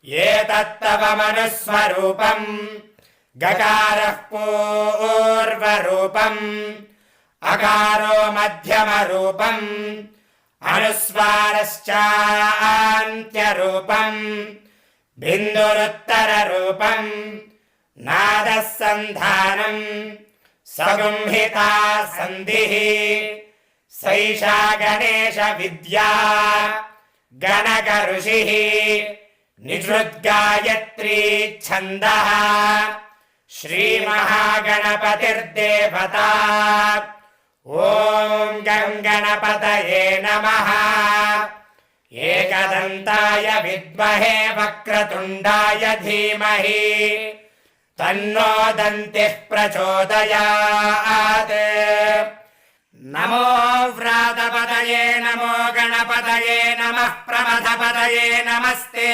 एतत्तव मनुस्वरूपम् गकारः पूर्वरूपम् अकारो मध्यमरूपम् अनुस्वारश्चान्त्यरूपम् बिन्दुरुत्तररूपम् नादः सन्धानम् सगुंहिता सन्धिः सैषा गणेश विद्या गणक ऋषिः निषृद्गायत्री छन्दः श्रीमहागणपतिर्देवता ॐ गणपतये नमः एकदन्ताय विद्महे वक्रतुण्डाय धीमहि तन्नो दन्तिः प्रचोदयात् नमो व्रातपतये नमो गणपतये नमः प्रमथपतये नमस्ते।